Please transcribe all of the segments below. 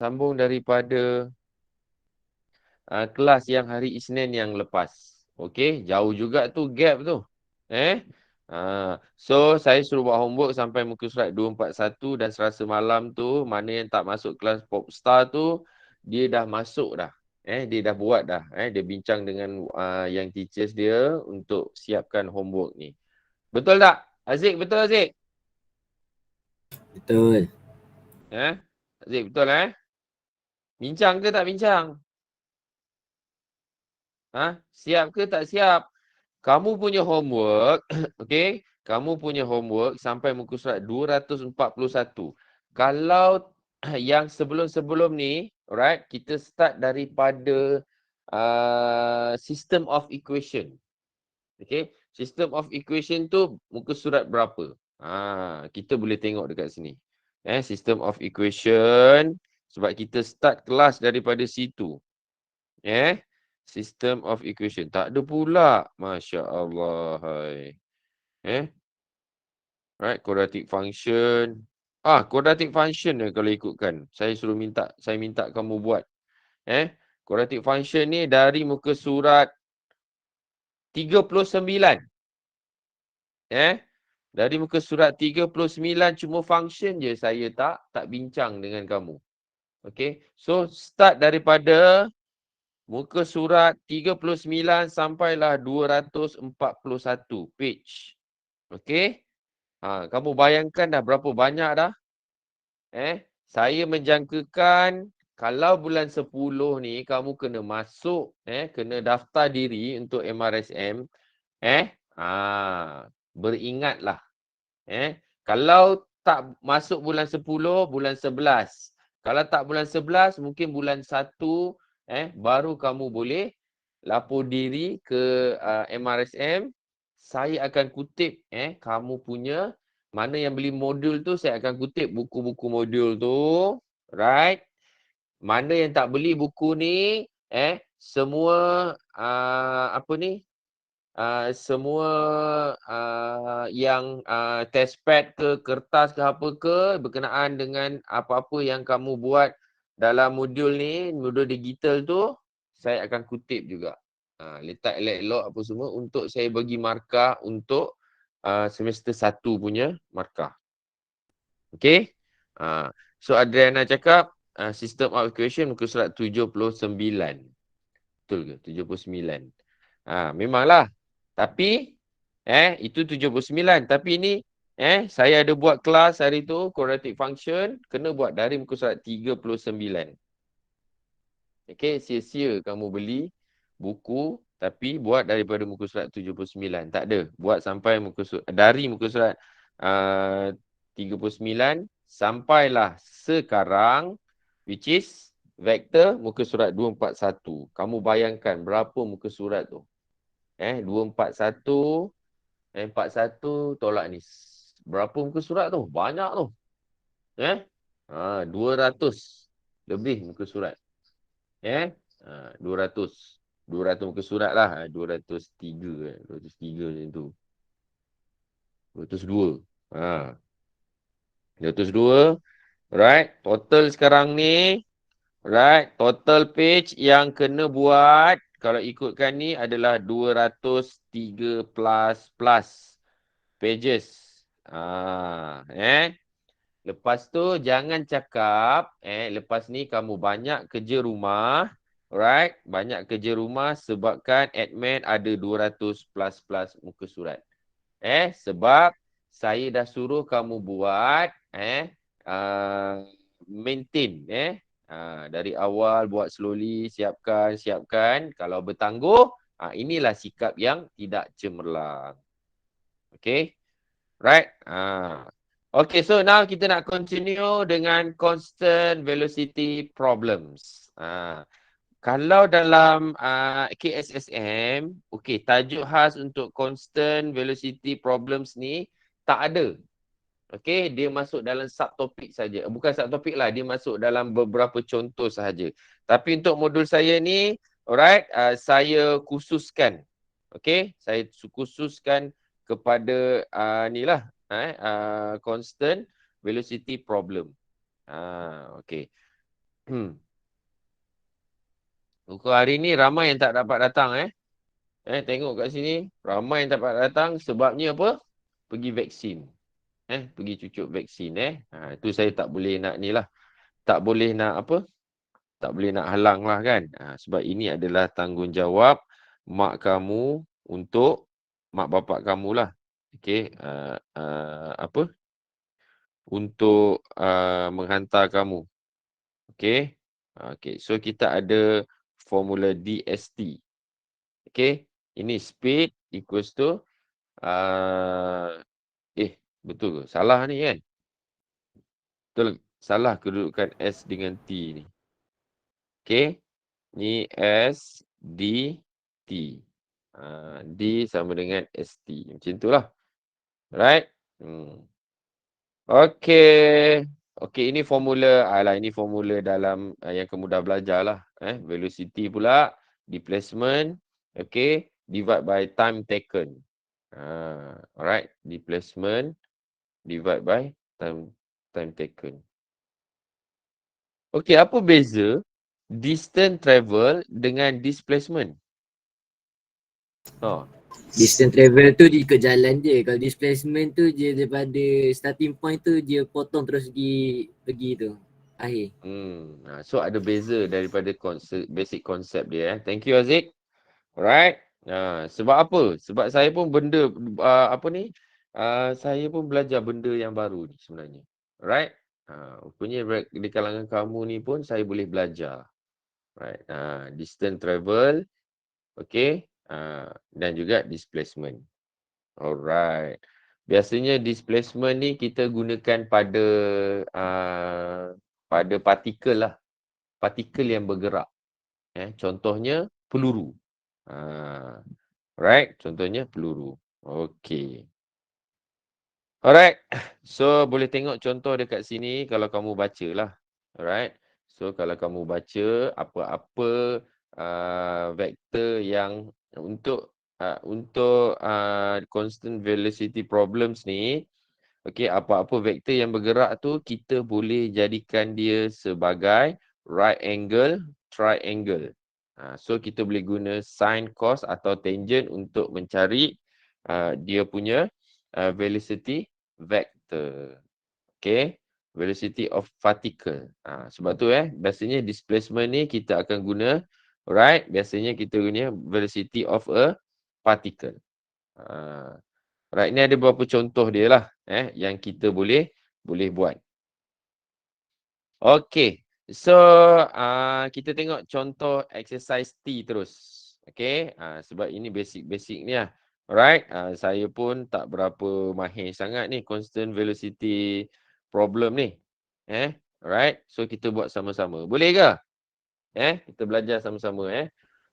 sambung daripada kelas yang hari Isnin yang lepas. Okey, jauh juga tu gap tu. So saya suruh buat homework sampai muka surat 241 dan Selasa malam tu mana yang tak masuk kelas Popstar tu dia dah masuk dah. Dia dah buat dah. Dia bincang dengan yang teachers dia untuk siapkan homework ni. Betul tak? Aziz, betul Aziz? Betul. Aziz, betul Bincang ke tak bincang? Siap ke tak siap? Kamu punya homework, okay? Kamu punya homework sampai muka surat 241. Kalau yang sebelum-sebelum ni, alright, kita start daripada system of equation. Okay? System of equation tu muka surat berapa? Kita boleh tengok dekat sini. System of equation sebab kita start kelas daripada situ. System of equation. Tak ada pula. Masya Allah. Hai. Right, quadratic function. Quadratic function kalau ikutkan. Saya minta kamu buat. Quadratic function ni dari muka surat 39. Dari muka surat 39 cuma function je saya tak bincang dengan kamu. Okay. So start daripada muka surat 39 sampailah 241 page. Okey? Kamu bayangkan dah berapa banyak dah? Saya menjangkakan kalau bulan 10 ni kamu kena masuk, kena daftar diri untuk MRSM, beringatlah. Kalau tak masuk bulan 10, bulan 11. Kalau tak bulan 11, mungkin bulan 1, baru kamu boleh lapor diri ke MRSM. Saya akan kutip kamu punya mana yang beli modul tu, saya akan kutip buku-buku modul tu. Right? Mana yang tak beli buku ni, semua apa ni? Semua yang test pad ke kertas ke apa ke berkenaan dengan apa-apa yang kamu buat dalam modul ni, modul digital tu, saya akan kutip juga. Letak elok-elok apa semua untuk saya bagi markah untuk semester 1 punya markah. Okay? So Adriana cakap system of equation muka surat 79. Betul ke? 79. Memanglah. Tapi itu 79. Tapi ini saya ada buat kelas hari tu quadratic function kena buat dari muka surat 39. Okey, sia-sia kamu beli buku tapi buat daripada muka surat 79. Tak ada. Buat sampai dari muka surat 39 sampailah sekarang which is vektor muka surat 241. Kamu bayangkan berapa muka surat tu? 241 41 tolak ni. Berapa muka surat tu? Banyak tu. 200 lebih muka surat. 200. 200 muka surat lah. 203. 203 macam tu. 202. 202. Right. Total sekarang ni. Right. Total page yang kena buat. Kalau ikutkan ni adalah 203 plus pages. Lepas tu jangan cakap lepas ni kamu banyak kerja rumah. Alright, banyak kerja rumah sebabkan admin ada 200 plus muka surat. Sebab saya dah suruh kamu buat maintain dari awal buat slowly, siapkan. Kalau bertangguh, inilah sikap yang tidak cemerlang. Okay? Right? Okay, so now kita nak continue dengan constant velocity problems. Kalau dalam KSSM, okay, tajuk khas untuk constant velocity problems ni tak ada. Okay, dia masuk dalam subtopik saja. Bukan subtopik lah, dia masuk dalam beberapa contoh sahaja. Tapi untuk modul saya ni, alright, saya khususkan. Okay, saya khususkan kepada ni lah, constant velocity problem. Okay. Muka hari ni ramai yang tak dapat datang tengok kat sini. Ramai yang tak dapat datang sebabnya apa? Pergi vaksin. Pergi cucuk vaksin itu saya tak boleh nak ni lah. Tak boleh nak apa? Tak boleh nak halang lah kan. Sebab ini adalah tanggungjawab mak kamu untuk mak bapak kamu lah. Okey. Apa? Untuk menghantar kamu. Okey. Okey. So kita ada formula DST. Okey. Ini speed equals to betul ke? Salah ni kan? Betul. Salah kedudukan S dengan T ni. Okey. Ni S, D, T. D sama dengan ST. Macam itulah. Right? Okey. Okey, ini formula. Ini formula dalam yang kamu dah belajar lah. Velocity pula. Displacement. Okey. Divide by time taken. Alright. Displacement. Divide by time taken. Okey, apa beza distance travel dengan displacement? Distance travel tu dia ikut jalan je. Kalau displacement tu je daripada starting point tu dia potong terus pergi tu. Akhir. So ada beza daripada basic concept dia. Thank you Aziz. Alright. Sebab apa? Sebab saya pun saya pun belajar benda yang baru ni sebenarnya. Alright. Rupanya di kalangan kamu ni pun saya boleh belajar. Right. Distance travel. Okay. Dan juga displacement. Alright. Biasanya displacement ni kita gunakan pada partikel lah. Partikel yang bergerak. Contohnya peluru. Alright. Contohnya peluru. Okay. Alright. So boleh tengok contoh dekat sini kalau kamu baca lah. Alright. So kalau kamu baca apa-apa vektor yang untuk constant velocity problems ni, okey, apa-apa vektor yang bergerak tu kita boleh jadikan dia sebagai right angle triangle. So kita boleh guna sin, cos atau tangent untuk mencari dia punya velocity vector. Okay. Velocity of particle. Sebab tu biasanya displacement ni kita akan guna, right? Biasanya kita guna velocity of a particle. Right, ni ada beberapa contoh dia lah yang kita boleh buat. Okay. So kita tengok contoh exercise T terus. Okay. Sebab ini basic ni lah. Alright. Saya pun tak berapa mahir sangat ni constant velocity problem ni. Alright. So kita buat sama-sama. Boleh ke? Kita belajar sama-sama.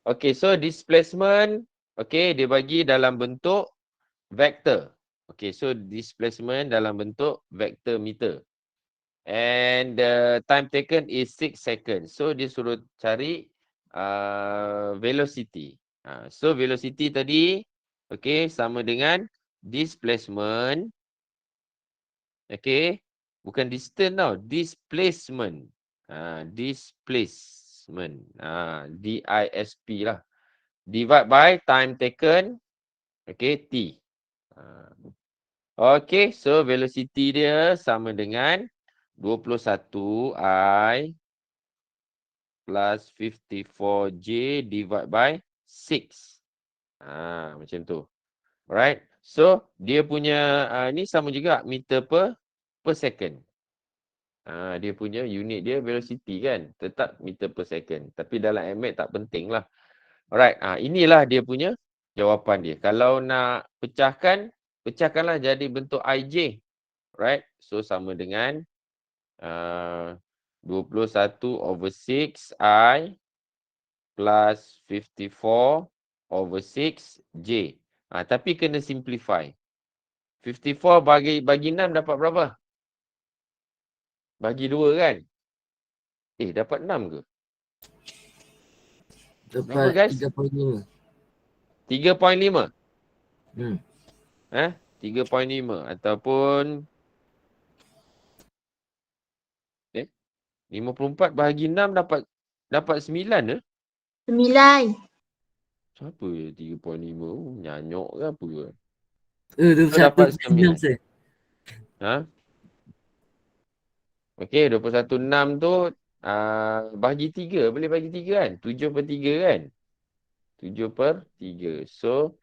Okay. So displacement. Okay. Dia bagi dalam bentuk vektor. Okay. So displacement dalam bentuk vektor meter. And the time taken is 6 seconds. So dia suruh cari velocity. So velocity tadi sama dengan displacement. Bukan distance tau, displacement. Displacement. DISP lah. Divide by time taken. T. So velocity dia sama dengan 21I plus 54J divide by 6. Macam tu. Alright. So, dia punya ni sama juga meter per second. Dia punya unit dia velocity kan. Tetap meter per second. Tapi dalam MX tak penting lah. Alright. Inilah dia punya jawapan dia. Kalau nak pecahkanlah jadi bentuk IJ. Right. So, sama dengan 21/6I plus 54/6J. Tapi kena simplify. 54 bagi 6 dapat berapa? Bagi 2 kan? Dapat 6 ke? Dapat 3.5. 3.5? 3.5 ataupun 54 bahagi 6 dapat 9 ke? 9. Siapa ya 3.5? Nyanyok ke apa ke? So 21 dapat plus 6 9. sir. Ha? Okey, 21/6 tu bahagi 3. Boleh bagi 3 kan? 7/3 kan? 7/3. So,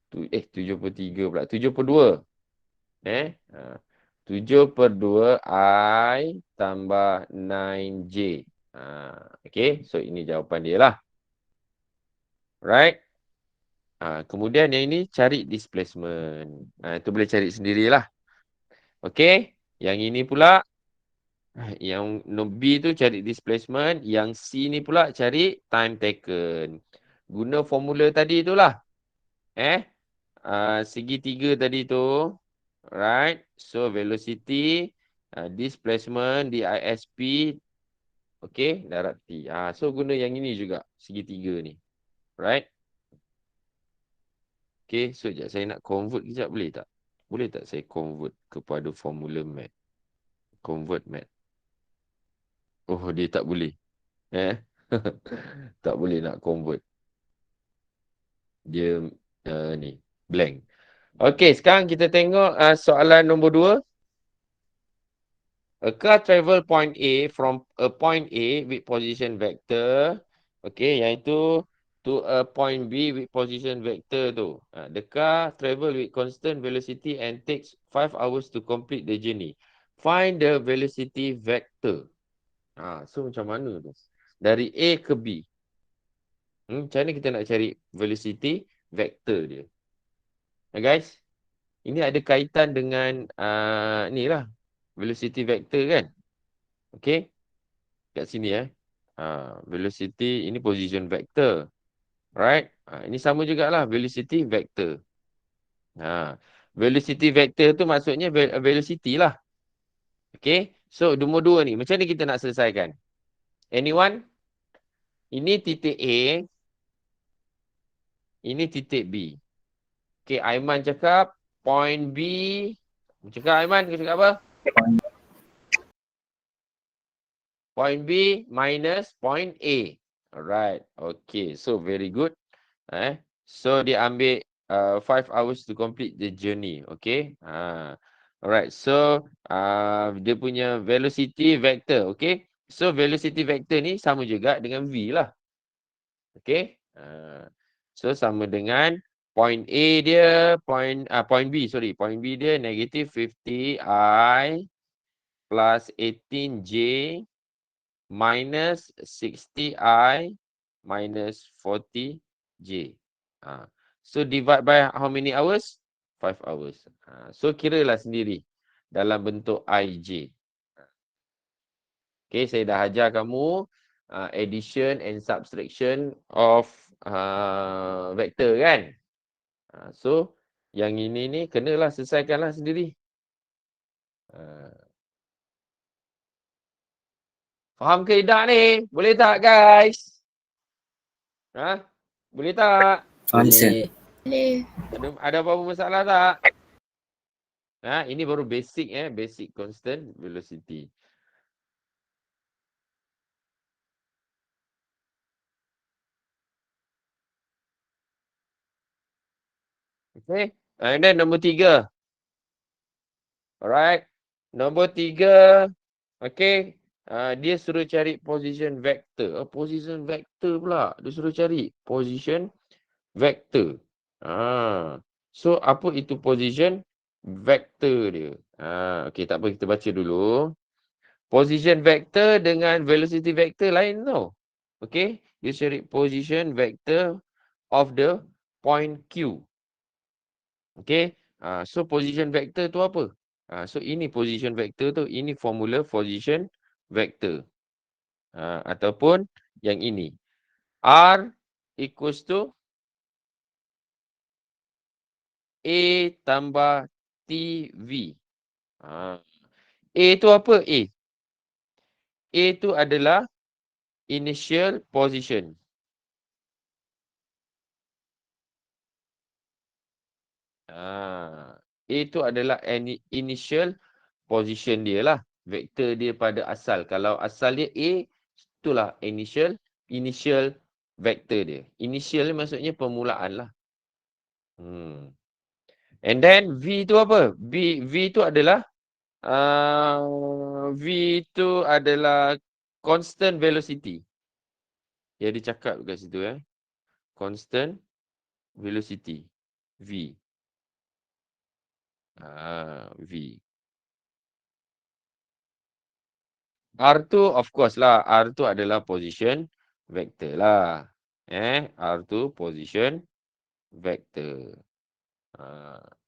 7/3 pula. 7/2. Eh? 7/2 I tambah 9J. Okay, so ini jawapan dia lah. Right? Kemudian yang ini cari displacement. Itu boleh cari sendirilah. Okay, yang ini pula, yang B tu cari displacement, yang C ni pula cari time taken. Guna formula tadi itulah. Segitiga tadi tu. Right. So velocity, displacement, DISP. Okay, darat T. So guna yang ini juga, segitiga ni. Right. Okay, so sekejap saya nak convert kejap, boleh tak? Boleh tak saya convert kepada formula mat? Convert mat. Oh, dia tak boleh. Tak boleh nak convert. Dia ni, blank. Okay, sekarang kita tengok soalan nombor 2. A car travel point A from a point A with position vector. Okay, iaitu to a point B with position vector tu. The car travel with constant velocity and takes 5 hours to complete the journey. Find the velocity vector. So macam mana tu? Dari A ke B. Macam mana kita nak cari velocity vector dia? Guys, ini ada kaitan dengan ni lah. Velocity vector kan? Okay. Kat sini velocity, ini position vector. Right? Ini sama jugalah, velocity vector. Velocity vector tu maksudnya velocity lah. Okay. So, nombor 2 ni, macam ni kita nak selesaikan? Anyone? Ini titik A. Ini titik B. Okay, Aiman cakap point B. Cakap Aiman, kau cakap apa? Point B minus point A. Alright. Okay, so very good. So dia ambil 5 hours to complete the journey. Okay. Alright. So dia punya velocity vector. Okay. So velocity vector ni sama juga dengan V lah. Okay. So sama dengan point A dia, point B, sorry. Point B dia negative 50I plus 18J minus 60I minus 40J. So divide by how many hours? 5 hours. So kiralah sendiri dalam bentuk IJ. Okay, saya dah ajar kamu addition and subtraction of vector kan? So yang ini ni kenalah selesaikanlah sendiri. Faham ke tidak ni? Boleh tak guys? Boleh tak? Faham sir. Boleh. Ada apa-apa masalah tak? Ini baru basic basic constant velocity. Okay. And then nombor 3. Alright. Nombor 3. Okay. Dia suruh cari position vector. Position vector pula. Dia suruh cari position vector. So apa itu position vector dia? Okay, tak apa, kita baca dulu. Position vector dengan velocity vector lain tau. Okay. Dia cari position vector of the point Q. Okay. So position vector tu apa? So ini position vector tu. Ini formula position vector. Ataupun yang ini. R equals to A tambah TV. A tu apa? A tu adalah initial position. A tu adalah initial position dia lah. vektor dia pada asal. Kalau asal dia A, itulah initial vektor dia. Initial ni maksudnya permulaan lah. And then V tu apa? V tu adalah V tu adalah constant velocity. Dia ada cakap kat situ constant velocity. V. V. R tu of course lah. R tu adalah position vector lah. R tu position vector.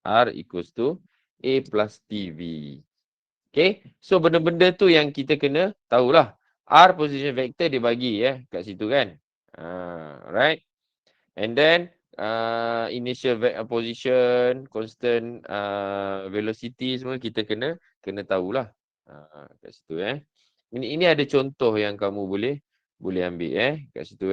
R equals to A plus TV. Okay. So benda-benda tu yang kita kena tahulah. R position vector dia bagi kat situ kan. Right. And then initial position, constant velocity semua kita kena tahulah. Kat situ Ini ada contoh yang kamu boleh ambil kat situ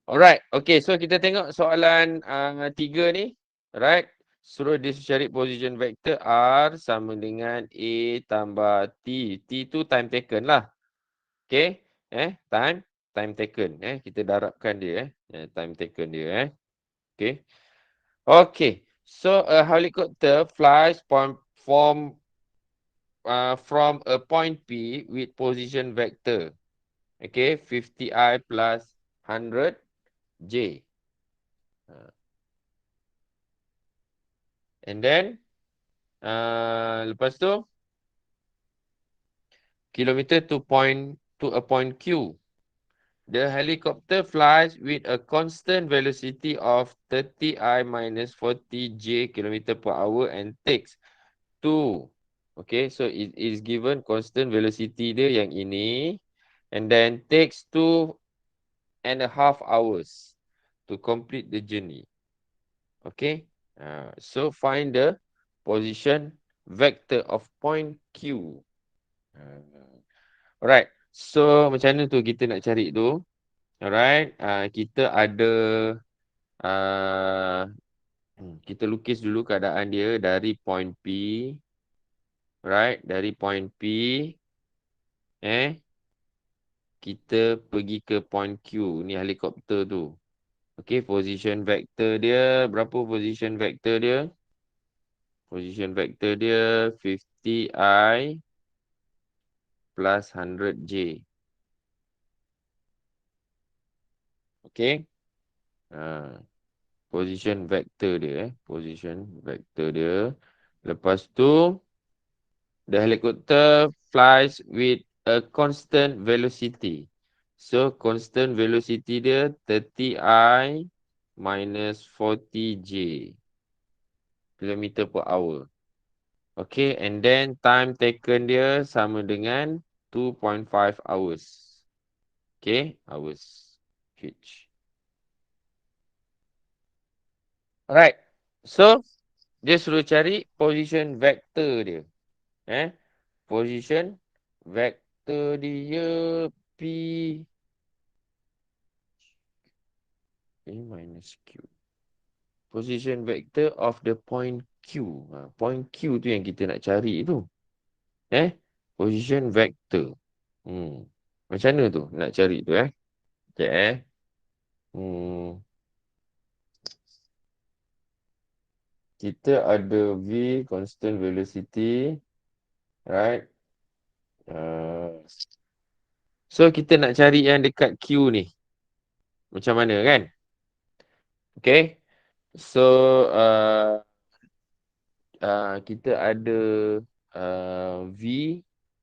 Alright, okay, so kita tengok soalan 3 ni. Alright, suruh dia cari position vector R sama dengan A tambah T. T tu time taken lah. Okay, time taken. Kita darabkan dia time taken dia Okay. Okay, so a helicopter flies from a point P with position vector. Okay, 50I plus 100 J. And then lepas tu kilometer to a point Q. The helicopter flies with a constant velocity of 30I minus 40J km per hour and takes 2. Okay, so it is given constant velocity dia yang ini. And then takes 2.5 hours to complete the journey. Okay, so find the position vector of point Q. Alright, so macam mana tu kita nak cari tu? Alright, kita ada kita lukis dulu keadaan dia dari point P. Right, dari point P kita pergi ke point Q. Ni helikopter tu. Okay, position vector dia berapa position vector dia? Position vector dia 50I plus 100J. Okay. Position vector dia. Position vector dia. Lepas tu, the helicopter flies with a constant velocity. So, constant velocity dia 30I minus 40J km per hour. Okay, and then time taken dia sama dengan 2.5 hours. Okay, hours. H. Alright, so dia suruh cari position vector dia. Position vector dia P minus Q. Position vector of the point Q. Point Q tu yang kita nak cari tu. Position vector. Macam mana tu nak cari tu Okay. Kita ada V constant velocity. Right. So kita nak cari yang dekat Q ni. Macam mana kan? Okay. So kita ada V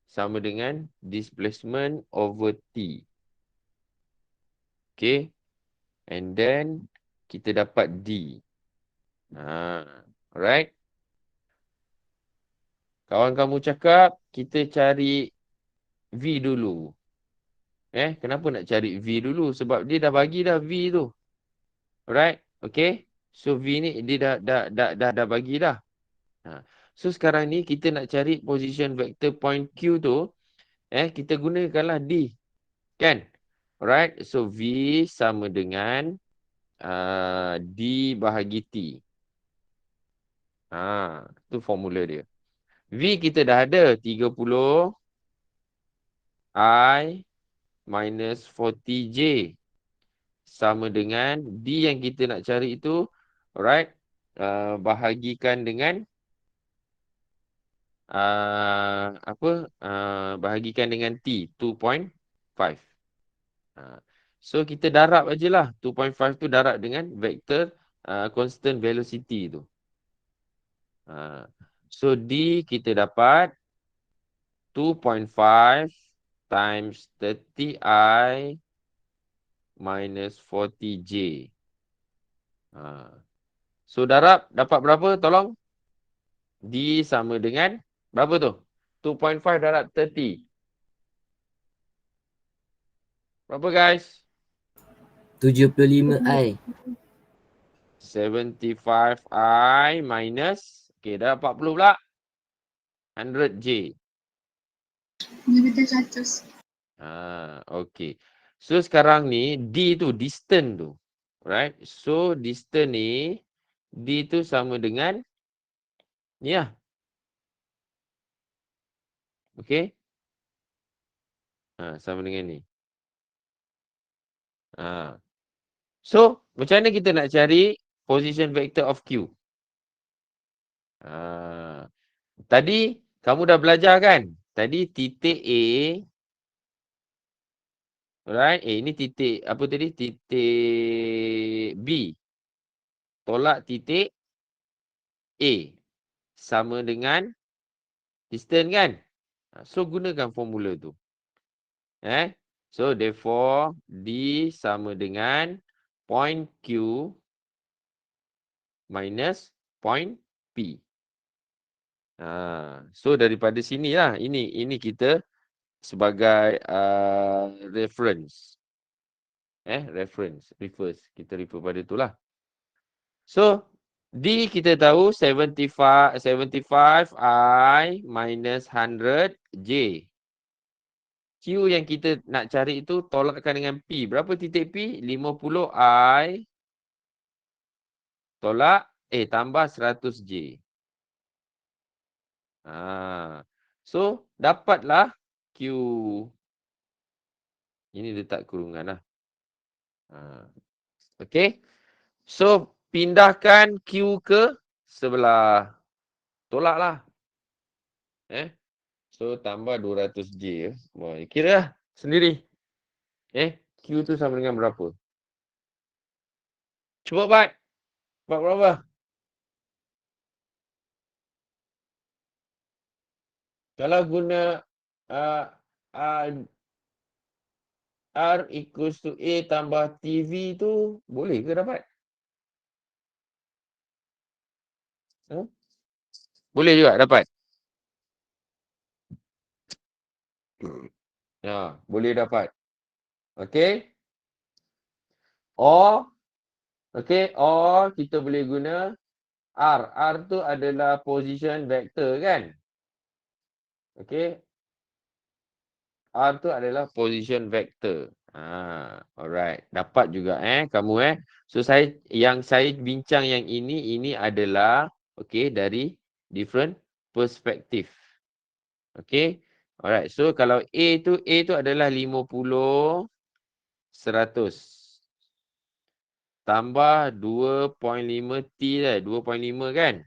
sama dengan displacement over T. Okay. And then kita dapat D. Alright. Kawan kamu cakap kita cari V dulu. Kenapa nak cari V dulu? Sebab dia dah bagi dah V tu. Alright. Okay. So V ni dia dah bagi dah. So sekarang ni kita nak cari position vector point Q tu. Kita gunakanlah D. Kan? Alright. So V sama dengan D bahagi T. Tu formula dia. V kita dah ada 30 I minus 40J sama dengan D yang kita nak cari itu, alright, bahagikan dengan bahagikan dengan T 2.5. So kita darab aje lah. 2.5 tu darab dengan vektor constant velocity tu. So D kita dapat 2.5 times 30I minus 40J. So darab dapat berapa? Tolong. D sama dengan berapa tu? 2.5 darab 30. Berapa guys? 75I. 75I minus. Okay, dah 40 pula. 100J. Lebih 100. Okay. So sekarang ni D tu distance tu. Right? So distance ni D tu sama dengan ni lah. Okay. Sama dengan ni. So macam mana kita nak cari position vector of Q? Tadi kamu dah belajar kan? Tadi titik A. Alright. Ini titik apa tadi? Titik B. Tolak titik A. Sama dengan distance kan? So gunakan formula tu. So therefore D sama dengan point Q minus point P. So daripada sinilah ini kita sebagai reference. Refers. Kita refer pada itulah. So D kita tahu 75 I minus 100 J. Q yang kita nak cari itu tolakkan dengan P. Berapa titik P? 50 I tolak tambah 100 J. So dapatlah Q. Ini letak kurungan lah. Okay. So pindahkan Q ke sebelah. Tolaklah. So tambah 200J. Kira lah sendiri. Q tu sama dengan berapa? Cuba buat. Buat berapa? Kalau guna R equals to A tambah TV tu boleh ke dapat? Boleh juga dapat. Boleh dapat. Okay. Or kita boleh guna R. R tu adalah position vector kan? Okay. R tu adalah position vector. Alright. Dapat juga kamu So yang saya bincang yang ini adalah dari different perspective. Okay. Alright. So kalau A tu adalah 50 100 tambah 2.5 T dah. 2.5 kan?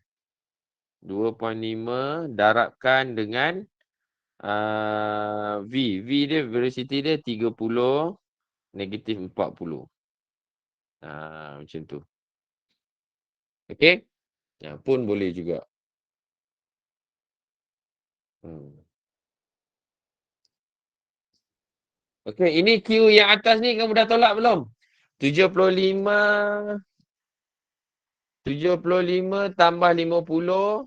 2.5 darabkan dengan V. V dia velocity dia 30 negatif 40. Macam tu. Okay. Pun boleh juga. Okay. Ini Q yang atas ni kamu dah tolak belum? 75 tambah 50.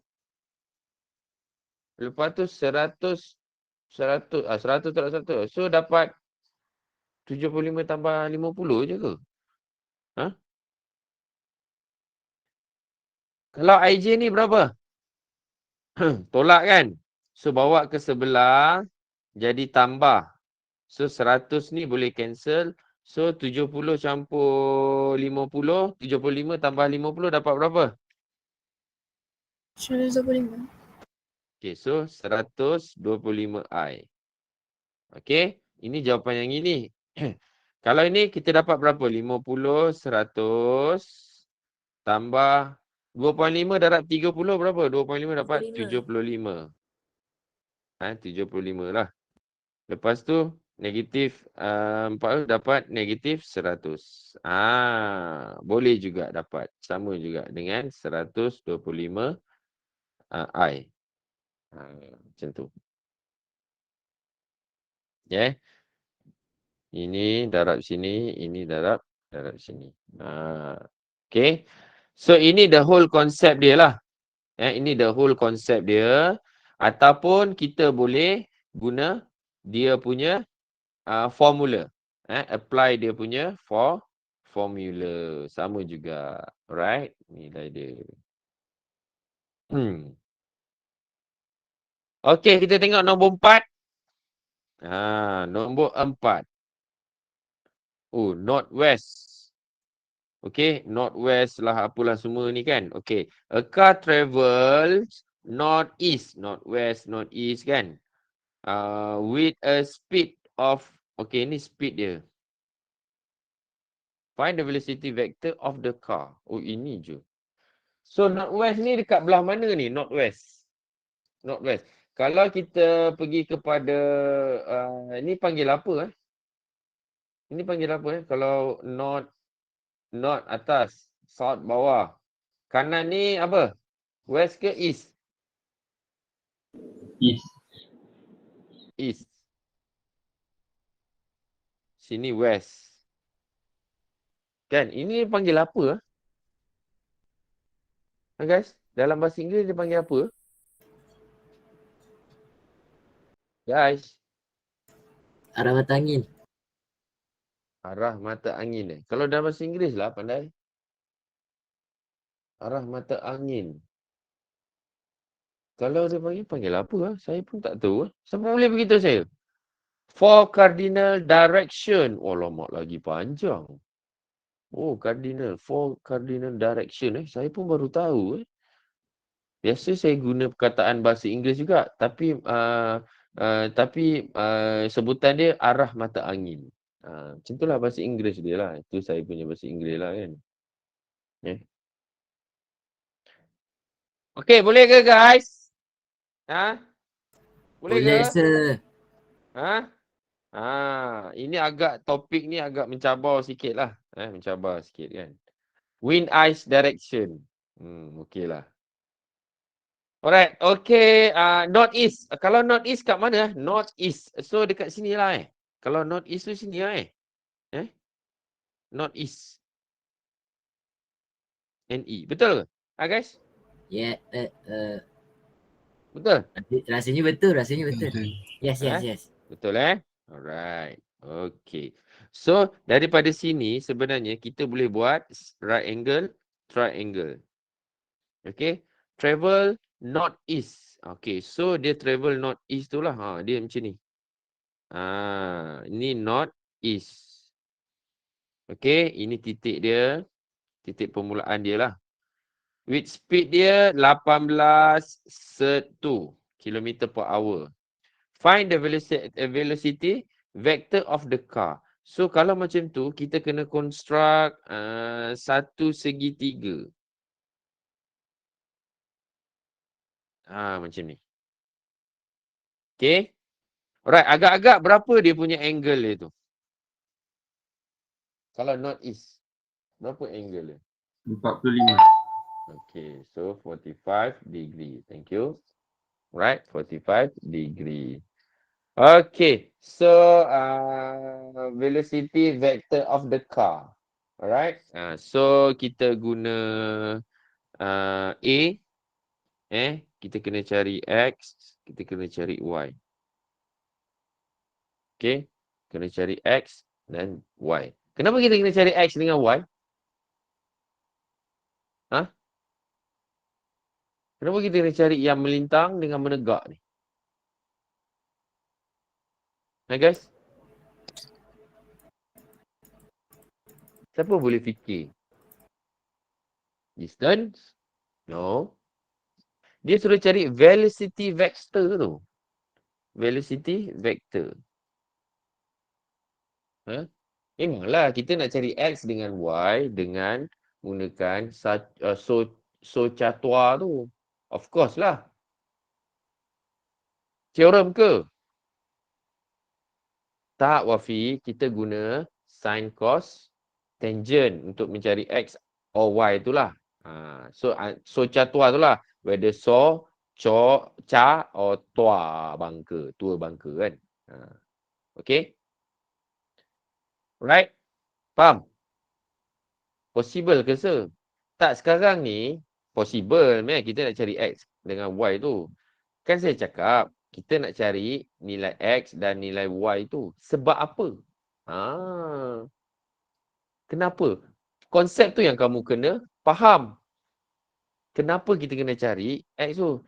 Lepas tu 100 tolak 100. So dapat 75 tambah 50 je ke? Kalau IJ ni berapa? Tolak kan? So bawa ke sebelah jadi tambah. So 100 ni boleh cancel. So 70 campur 50. 75 tambah 50 dapat berapa? 125. Okay, so 125i. Okay, ini jawapan yang ini. Kalau ini kita dapat berapa? 50, 100 tambah 2.5 darab 30 berapa? 2.5 dapat 75. 75 lah. Lepas tu negatif 4 dapat negatif 100. Boleh juga dapat. Sama juga dengan 125 I. Macam tu. Ya. Yeah. Ini darab sini, ini darab sini. Okay. So ini the whole concept dia lah. Ini the whole concept dia. Ataupun kita boleh guna dia punya formula. Apply dia punya formula. Sama juga. Alright. Nilai dia. Okay, kita tengok nombor 4. Nombor 4. Northwest. Okay, northwest lah apalah semua ni kan. Okay, a car travels northeast, northwest, northeast kan. With a speed of, okay ni speed dia. Find the velocity vector of the car. Ini je. So northwest ni dekat belah mana ni? Northwest. Northwest. Kalau kita pergi kepada, ni panggil apa Ini panggil apa Kalau north atas, south bawah. Kanan ni apa? West ke east? East. Sini west. Kan? Ini panggil apa? Guys, dalam bahasa Inggeris dia panggil apa? Guys. Arah mata angin. Arah mata angin. Kalau dalam bahasa Inggeris lah pandai. Arah mata angin. Kalau dia panggil apa? Saya pun tak tahu. Siapa boleh beritahu saya? For cardinal direction. Alamak lagi panjang. Cardinal. For cardinal direction. Saya pun baru tahu. Biasa saya guna perkataan bahasa Inggeris juga. Tapi sebutan dia arah mata angin. Macam itulah bahasa Inggeris dia lah. Itu saya punya bahasa Inggeris lah kan. Okay, boleh ke guys? Boleh ke? sir. Ini agak topik ni agak mencabar sikit lah. Mencabar sikit kan. Wind ice direction. Okay lah. Alright, okay. North east. Kalau north east kat mana? North east. So dekat sini lah Kalau north east tu sini lah North east. NE. Betul ke? Guys? Yeah, Betul? rasanya betul. Yes. Betul Alright. Okay. So daripada sini sebenarnya kita boleh buat right angle, triangle. Okay. Travel north east. Okay. So dia travel north east tu lah. Dia macam ni. Ini north east. Okay. Ini titik dia. Titik permulaan dia lah. With speed dia 18.2 km/h. Find the velocity vector of the car. So kalau macam tu, kita kena construct satu segitiga. Macam ni. Okay. Alright, agak-agak berapa dia punya angle dia tu? Kalau north east, berapa angle dia? 45. Okay, so 45 degree. Thank you. Right, 45 degree. Okay, so velocity vector of the car. Alright, so kita guna A. Kita kena cari X, kita kena cari Y. Okay, kena cari X dan Y. Kenapa kita kena cari X dengan Y? Kenapa kita kena cari yang melintang dengan menegak ni? Guys? Siapa boleh fikir? Distance? No. Dia suruh cari velocity vector tu. Velocity vector. Memanglah kita nak cari X dengan Y dengan menggunakan Socatua tu. Of course lah. Teorem ke? Tak, Wafi. Kita guna sin cos tangent untuk mencari X or Y itulah. Socatua itulah. Whether ca or tua bangka. Tua bangka kan. Okay. Right? Faham? Possible ke se? Tak, sekarang ni possible. Kita nak cari X dengan Y tu. Kan saya cakap, kita nak cari nilai X dan nilai Y tu. Sebab apa? Kenapa? Konsep tu yang kamu kena faham. Kenapa kita kena cari X tu?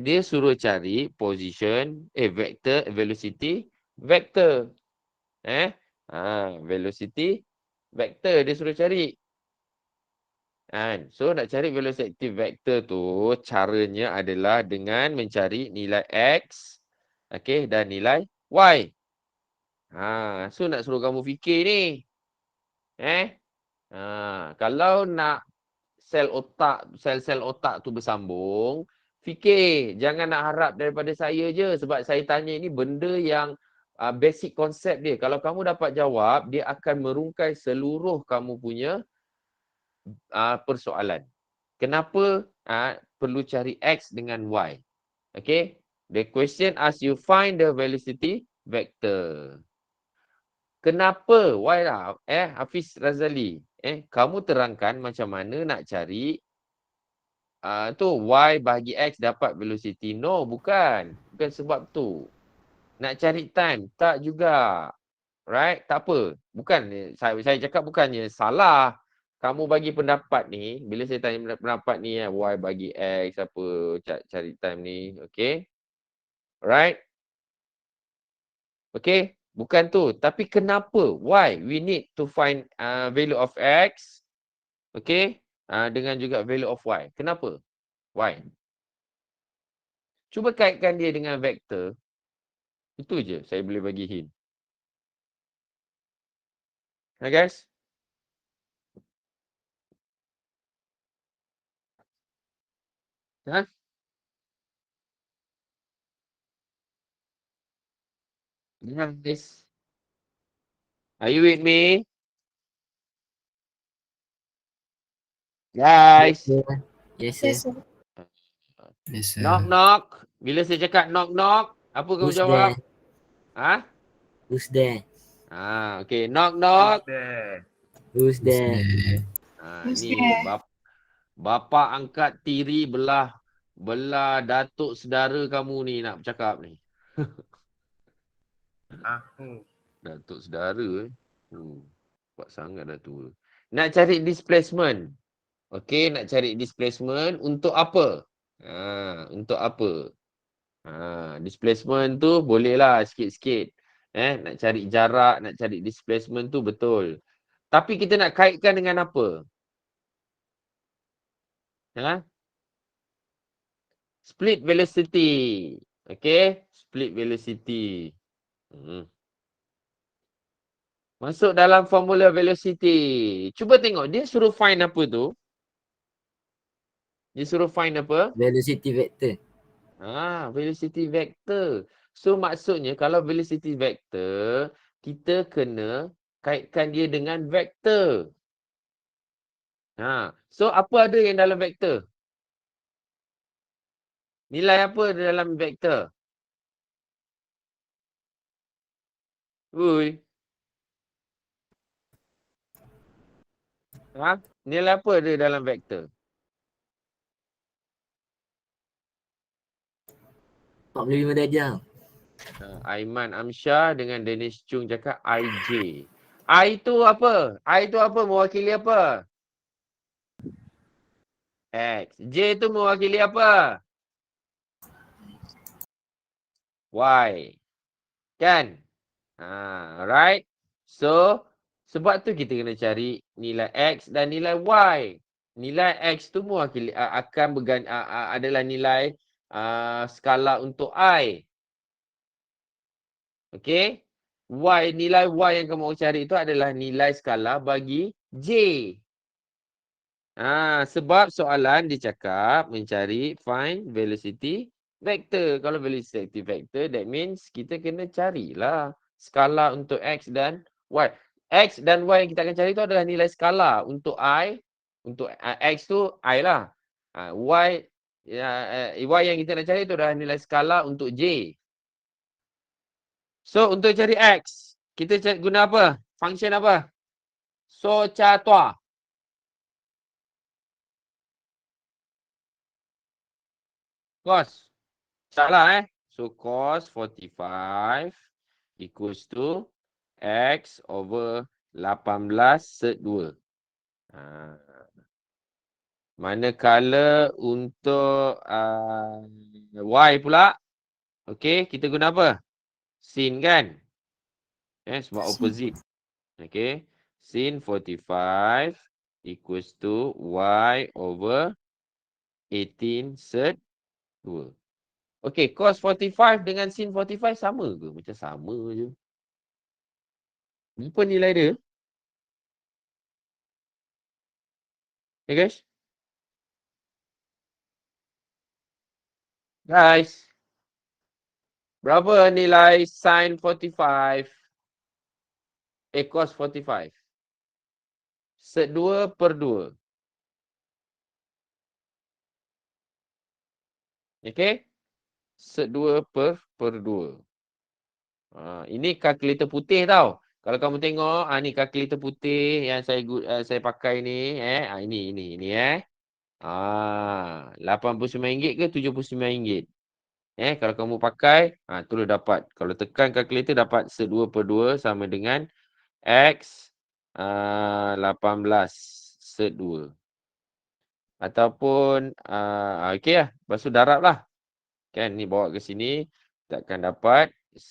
Dia suruh cari position, vector, velocity, vector. Velocity, vector dia suruh cari. So nak cari velocity vector tu, caranya adalah dengan mencari nilai X, dan nilai Y. So nak suruh kamu fikir ni. Kalau nak sel-sel otak tu bersambung, fikir. Jangan nak harap daripada saya je. Sebab saya tanya ni benda yang basic konsep dia. Kalau kamu dapat jawab, dia akan merungkai seluruh kamu punya persoalan. Kenapa perlu cari X dengan Y? Okay. The question asks you find the velocity vector. Kenapa? Why lah? Hafiz Razali. Kamu terangkan macam mana nak cari tu Y bahagi X dapat velocity. No, bukan. Bukan sebab tu. Nak cari time. Tak juga. Right? Tak apa. Bukan. Saya cakap bukannya salah. Kamu bagi pendapat ni. Bila saya tanya pendapat ni. Y bagi X apa. Cari time ni. Okay. Right? Okay. Bukan tu. Tapi kenapa? Why? We need to find value of X. Okay. Dengan juga value of Y. Kenapa? Why? Cuba kaitkan dia dengan vektor. Itu je saya boleh bagi hint. Guys? Guys? Are you with me? Guys? Yes, Yes, sir. sir. Yes, sir. Knock knock. Bila saya cakap knock knock, apa kamu Who's jawab? there? Who's there? Okay. Knock knock. Who's there? Who's Ni there? bapa angkat tiri belah datuk saudara kamu ni nak bercakap ni. Datuk saudara kuat sangat dah tua. Nak cari displacement. Okey, nak cari displacement untuk apa? Untuk apa? Displacement tu bolehlah sikit-sikit. Nak cari jarak, nak cari displacement tu betul. Tapi kita nak kaitkan dengan apa? Split velocity. Okey, split velocity. Masuk dalam formula velocity. Cuba tengok dia suruh find apa tu? Dia suruh find apa? Velocity vector. Velocity vector. So maksudnya kalau velocity vector, kita kena kaitkan dia dengan vektor. So apa ada yang dalam vektor? Nilai apa dalam vektor? Nilai apa ada dalam vektor? 45 darjah. Aiman Amsyah dengan Dennis Chung cakap IJ. I tu apa? I tu apa? Mewakili apa? X. J tu mewakili apa? Y. Kan? Right? So, sebab tu kita kena cari nilai X dan nilai Y. Nilai X tu mewakili akan adalah nilai skala untuk I. Okey. Nilai Y yang kamu cari itu adalah nilai skala bagi J. Sebab soalan dia cakap mencari find velocity vector. Kalau velocity vector, that means kita kena carilah skala untuk X dan Y. X dan Y yang kita akan cari itu adalah nilai skala untuk I. Untuk X tu I lah. Y yang kita nak cari itu adalah nilai skala untuk J. So untuk cari X, kita guna apa? Function apa? Socha tua. Cos. Salah So cos 45 equals to X over 18 sed 2. Manakala untuk Y pula, okey, kita guna apa? Sin kan? Sebab opposite. Okey. Sin 45 equals to Y over 18 sed 2. Okey, cos 45 dengan sin 45 sama ke? Macam sama je. Apa nilai dia? Okay guys? Guys. Berapa nilai sin 45? Cos 45. Sed 2 per 2. Okay? Sed 2 per 2. Ini kalkulator putih tau. Kalau kamu tengok, ni kalkulator putih yang saya pakai ni. Ini. RM89 ke RM79. Kalau kamu pakai, terus dapat. Kalau tekan kalkulator dapat sed 2 per 2 sama dengan X 18 sed 2. Ataupun, okey lah. Lepas tu darab lah. Kan, ni bawa ke sini. Kita akan dapat 18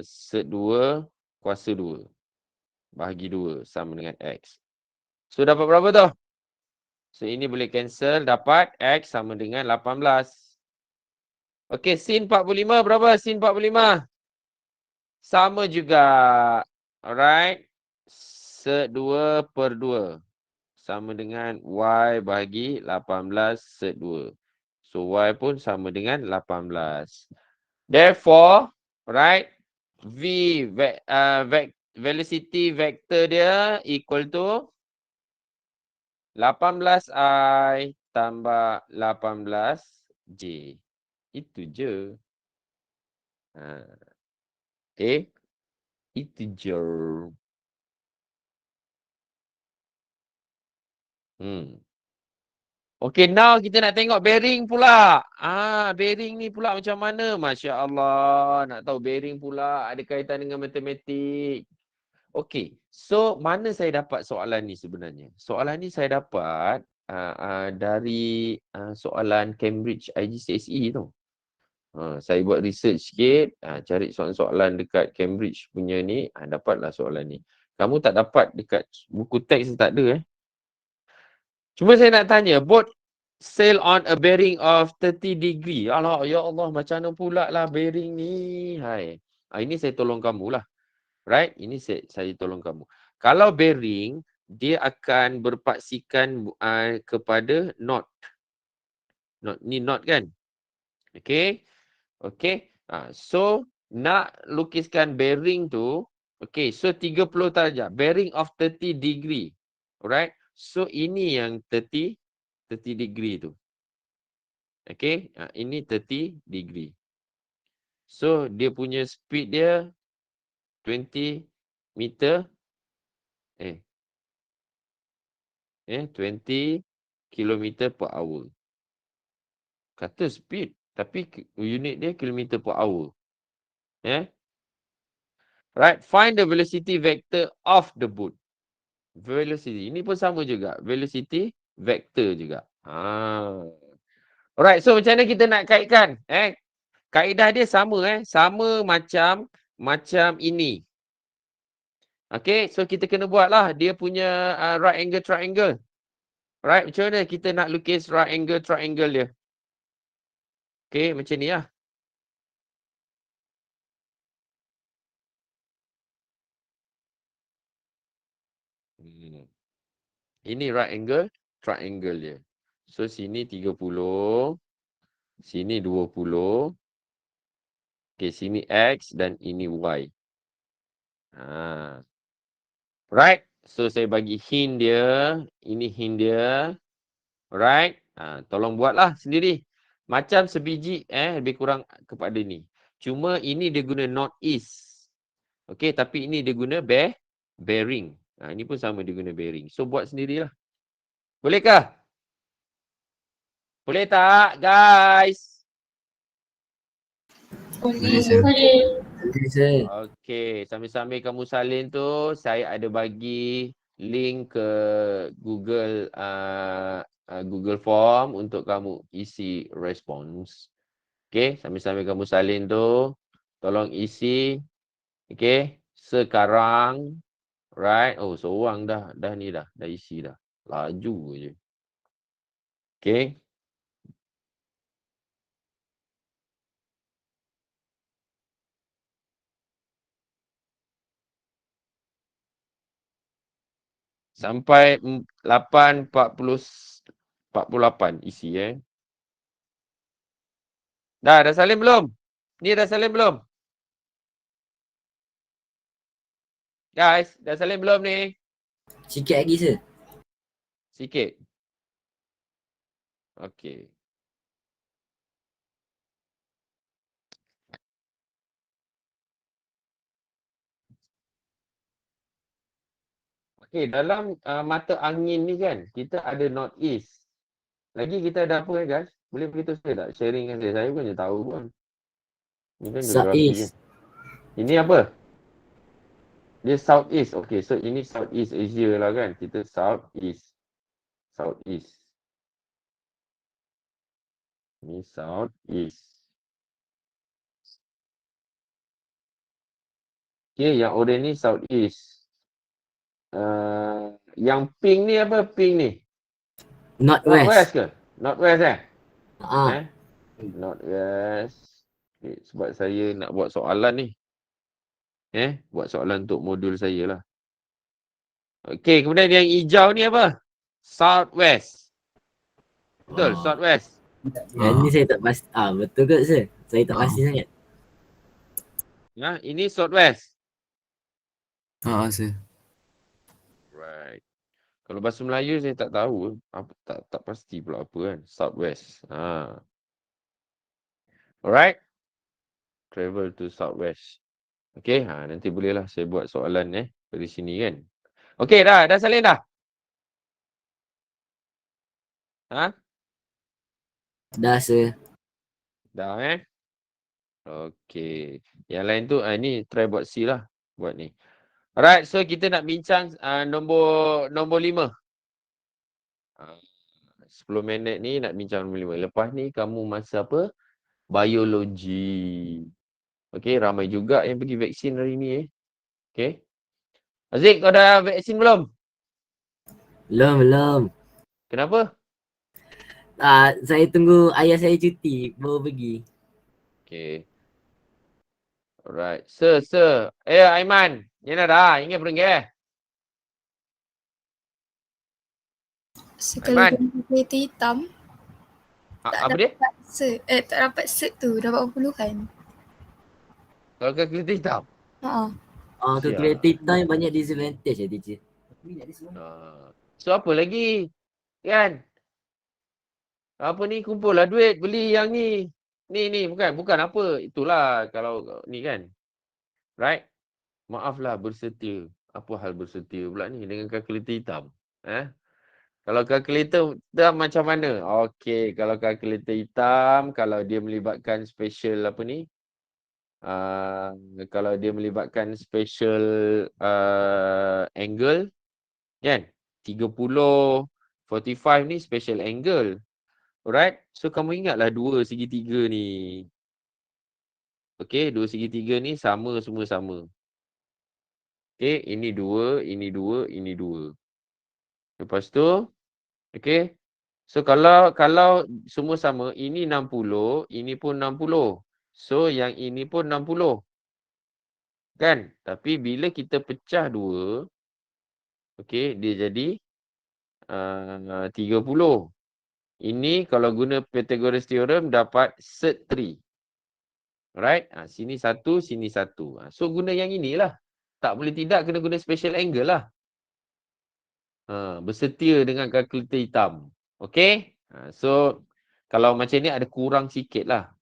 sed 2 kuasa 2. Bahagi 2 sama dengan X. So, dapat berapa tu? So, ini boleh cancel. Dapat X sama dengan 18. Okey, sin 45 berapa? Sin 45. Sama juga. Alright. Sed 2 per 2. Sama dengan Y bahagi 18 sed 2. So, Y pun sama dengan 18. Therefore, right, velocity vector dia equal to 18I tambah 18J. Itu je. Okay. Itu je. Okay, now kita nak tengok bearing pula. Bearing ni pula macam mana? Masya Allah. Nak tahu bearing pula ada kaitan dengan matematik. Okay, so mana saya dapat soalan ni sebenarnya? Soalan ni saya dapat dari soalan Cambridge IGCSE tu. Saya buat research sikit, cari soalan-soalan dekat Cambridge punya ni, dapatlah soalan ni. Kamu tak dapat dekat buku teks tak ada Cuma saya nak tanya, boat sail on a bearing of 30 degree. Alah, ya Allah, macam mana pula lah bearing ni? Hai. Ini saya tolong kamu lah. Right? Ini saya tolong kamu. Kalau bearing, dia akan berpaksikan kepada knot. Ni knot kan? Okay. Okay. So, nak lukiskan bearing tu. Okay. So, 30 darjah. Bearing of 30 degree. Alright. So, ini yang 30 degree tu. Okay. Ini 30 degree. So, dia punya speed dia 20 meter. 20 kilometer per hour. Kata speed. Tapi unit dia kilometer per hour. Right. Find the velocity vector of the boat. Velocity. Ini pun sama juga. Velocity vector juga. Alright. So macam mana kita nak kaitkan? Kaedah dia sama. Sama macam ini. Okay, so kita kena buat lah dia punya right angle triangle. Right, macam mana kita nak lukis right angle triangle dia? Okay, macam ni lah. Ini right angle triangle dia. So sini 30, sini 20. Okay, sini X dan ini Y. Right. So saya bagi hint dia. Ini hint dia. Right. Tolong buatlah sendiri. Macam sebiji lebih kurang kepada ni. Cuma ini dia guna north east. Okay, tapi ini dia guna bearing. Ini pun sama dia guna bearing. So buat sendirilah. Bolehkah? Boleh tak, guys? Boleh. Boleh sir. Okey, sambil-sambil kamu salin tu, saya ada bagi link ke Google Google Form untuk kamu isi response. Okey, sambil-sambil kamu salin tu, tolong isi. Okey, sekarang, right? Oh, seorang dah isi dah. Laju je. Okey. Sampai 8:48 isi Dah salin belum? Ni dah salin belum? Guys, dah salin belum ni? Sikit lagi sir. Sikit. Okey. Okey, dalam mata angin ni kan, kita ada north east. Lagi kita ada apa guys? Boleh beritahu saya tak? Sharing kan saya. Saya pun je tahu pun. Ni kan geografi kan. Southeast. Ini apa? Dia southeast. Okey, so ini southeast Asia lah kan. Kita southeast. Southeast. Ni southeast. Okey, yang orange ni southeast. Yang pink ni apa? Pink ni? Northwest Northwest. ke? Northwest Ah. Northwest. Okay, sebab saya nak buat soalan ni. Buat soalan untuk modul saya lah. Okey, kemudian yang hijau ni apa? Southwest. Betul, Southwest. Yang ni saya tak pasti. Betul ke sir? Saya tak pasti sangat. Ini Southwest. Sir. Right. Kalau bahasa Melayu saya tak tahu. Tak pasti pula apa kan. Southwest. Alright. Travel to Southwest. Okey, nanti bolehlah saya buat soalan dari sini kan. Okey, dah salin dah. Dah sir. Dah Okey. Yang lain tu ni try buat C lah. Buat ni. Alright, so kita nak bincang nombor 5. 10 minit ni nak bincang nombor 5. Lepas ni kamu masa apa? Biologi. Okey, ramai juga yang pergi vaksin hari ni Okey. Aziz, kau dah vaksin belum? Belum. Kenapa? Saya tunggu ayah saya cuti baru pergi. Okey. Alright. Sir. Aiman. Yana dah. Ingat pergi Sekali kereta hitam. Apa dia? Tak dapat cert tu. Dapat perpuluhan. Kalau kalkulator hitam? Calculator hitam yang banyak disadvantage teacher. So apa lagi? Kan? Apa ni, kumpul lah duit beli yang ni. Ni bukan apa. Itulah kalau ni kan. Right? Maaflah bersetia. Apa hal bersetia pula ni dengan kalkulator hitam? Kalau kalkulator hitam macam mana? Okey, kalau kalkulator hitam, kalau dia melibatkan special apa ni? Kalau dia melibatkan special angle kan? 30, 45 ni special angle. Alright? So kamu ingatlah dua segitiga ni. Okey, dua segitiga ni semua sama. Okay, ini 2, ini 2, ini 2. Lepas tu, okay. So kalau semua sama, ini 60, ini pun 60. So yang ini pun 60. Kan? Tapi bila kita pecah 2, okay, dia jadi 30. Ini kalau guna Pythagoras theorem dapat cert 3. Alright? Sini 1, sini 1. So guna yang inilah. Tak boleh tidak kena guna special angle lah. Bersetia dengan kalkulator hitam. Okay? So kalau macam ni ada kurang sikit lah.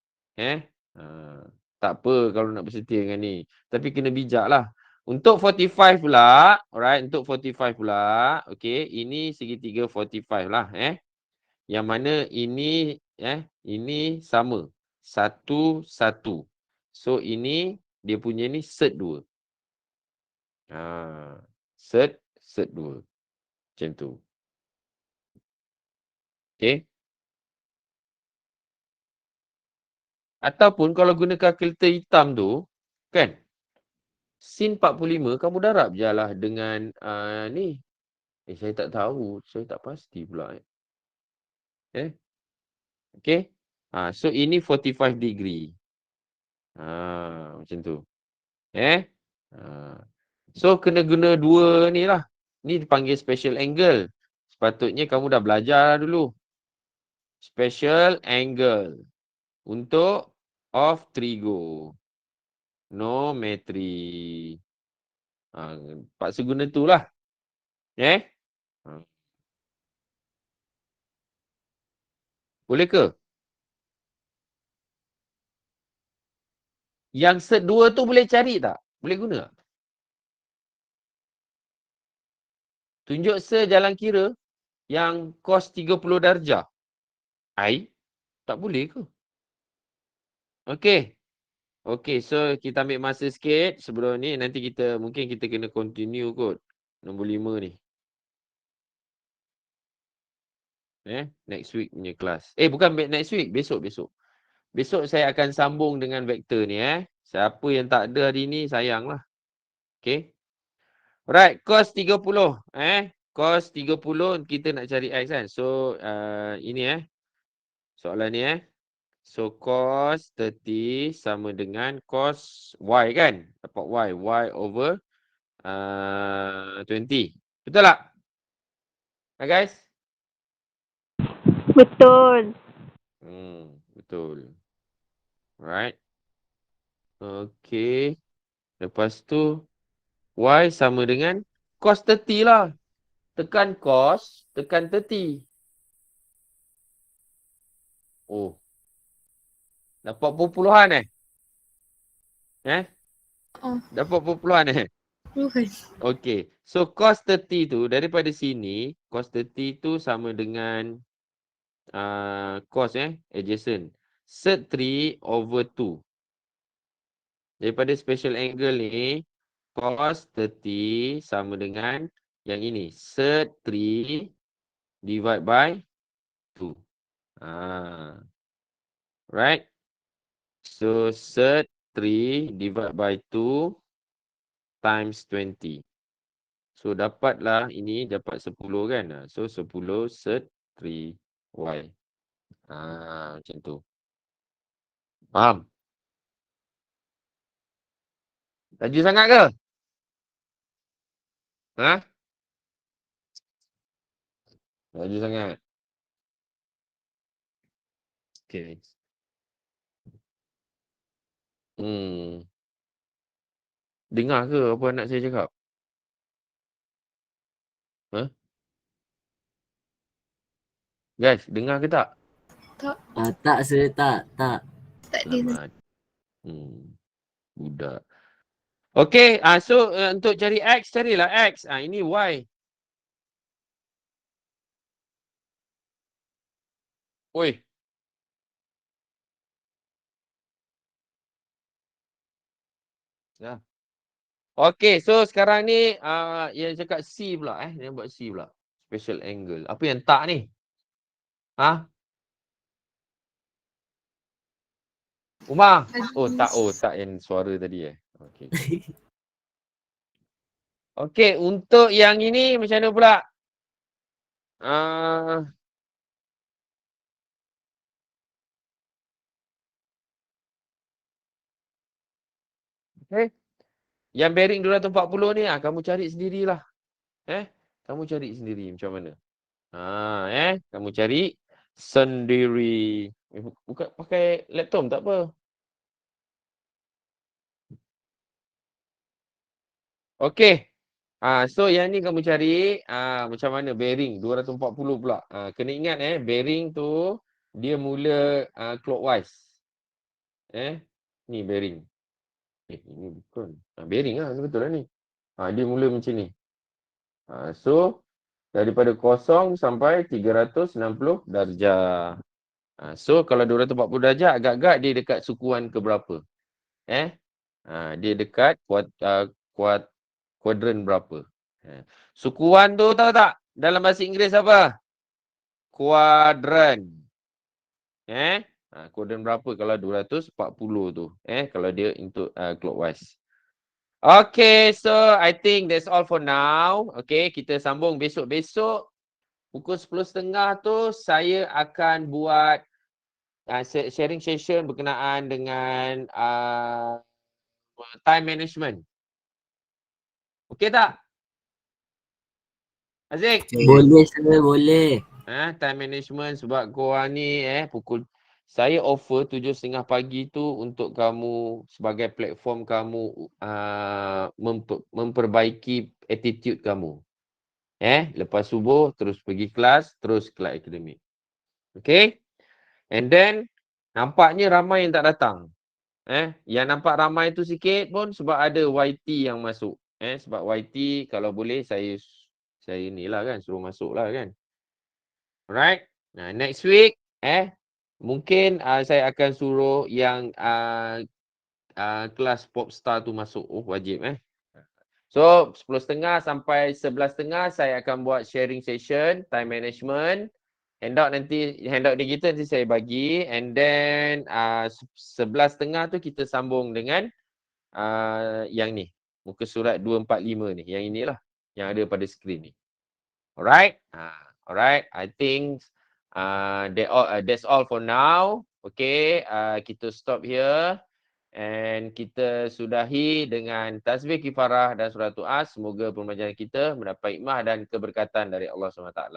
Tak apa kalau nak bersetia dengan ni. Tapi kena bijak lah. Untuk 45 pula. Alright? Untuk 45 pula. Okay? Ini segitiga 45 lah. Yang mana ini sama. 1, 1. So ini dia punya ni cert 2. Cert 2. Macam tu. Okay. Ataupun kalau guna kalkulator hitam tu, kan? Sin 45 kamu darab je lah dengan ni. Saya tak tahu. Saya tak pasti pula. Okay. So ini 45 degree. Macam tu. So kena guna 2 ni lah. Ni dipanggil special angle. Sepatutnya kamu dah belajar dulu. Special angle. Untuk of trigonometry. Paksa guna tu lah. Boleh ke? Yang set 2 tu boleh cari tak? Boleh guna tak? Tunjuk sejalan kira yang cos 30 darjah. Tak boleh ke? Okey, so kita ambil masa sikit sebelum ni. Nanti mungkin kita kena continue kot. Nombor 5 ni. Next week punya kelas. Bukan next week, besok. Besok saya akan sambung dengan vektor ni. Siapa yang tak ada hari ni, sayanglah. Okay. Alright, cos 30. Cos 30 kita nak cari X kan. So, ini soalan ni So, cos 30 sama dengan cos Y kan. Dapat Y. Y over 20. Betul tak? Guys? Betul. Betul. Alright. Okay. Lepas tu, Y sama dengan cos 30 lah. Tekan cos, tekan 30. Dapat perpuluhan Dapat perpuluhan Bukan. Okay. So, cos 30 tu, daripada sini, cos 30 tu sama dengan cos adjacent. Cert 3 over 2. Daripada special angle ni, cos 30 sama dengan yang ini. Cert 3 divide by 2. Right? So, cert 3 divide by 2 times 20. So, dapatlah ini dapat 10 kan. So, 10 cert 3y. Macam tu. Faham? Laju sangat ke? Laju sangat. Okay. Dengar ke apa anak saya cakap? Guys, dengar ke tak? Tak sir, tak. Tak ada. Selamat. Budak. Okay, so untuk cari X, carilah X. Ini Y. Oi. Okay, so sekarang ni yang cakap C pula Yang buat C pula. Special angle. Apa yang tak ni? Umar? Tak yang suara tadi Okay. Okey, untuk yang ini macam mana pula? Uh, okay. Yang bearing 240 ni kamu cari sendirilah. Kamu cari sendiri macam mana. Kamu cari sendiri. Bukan pakai laptop tak apa. Okey. So yang ni kamu cari macam mana bearing 240 pula. Kena ingat bearing tu dia mula clockwise. Ni bearing. Ini bukan. Bearing lah, ni betul lah ni. Dia mula macam ni. So daripada 0 sampai 360 darjah. So kalau 240 darjah agak-agak dia dekat sukuan ke berapa? Dia dekat kuadran berapa? Sukuan tu tahu tak? Dalam bahasa Inggeris apa? Kuadran. Kuadran berapa kalau 240 tu? Kalau dia untuk clockwise. Okay, so I think that's all for now. Okay, kita sambung besok-besok. Pukul 10.30 tu saya akan buat sharing session berkenaan dengan time management. Okey tak? Aziz? Boleh sir, boleh. Time management sebab korang ni pukul saya offer 7.30 pagi tu untuk kamu sebagai platform kamu memperbaiki attitude kamu. Lepas subuh terus pergi kelas, terus kelas akademik. Okay? And then nampaknya ramai yang tak datang. Yang nampak ramai tu sikit pun sebab ada YT yang masuk. Sebab YT kalau boleh saya ni lah kan, suruh masuk lah kan. Alright. Next week mungkin saya akan suruh yang kelas Popstar tu masuk. Wajib So 10.30 sampai 11.30 saya akan buat sharing session time management. Handout digital nanti saya bagi, and then 11.30 tu kita sambung dengan yang ni, muka surat 245 ni, yang inilah yang ada pada skrin ni. Alright. Alright, I think that's all for now. Okay, kita stop here. And kita sudahi dengan tasbih kifarah dan surah Tu'as. Semoga pembelajaran kita mendapat hikmah dan keberkatan dari Allah SWT.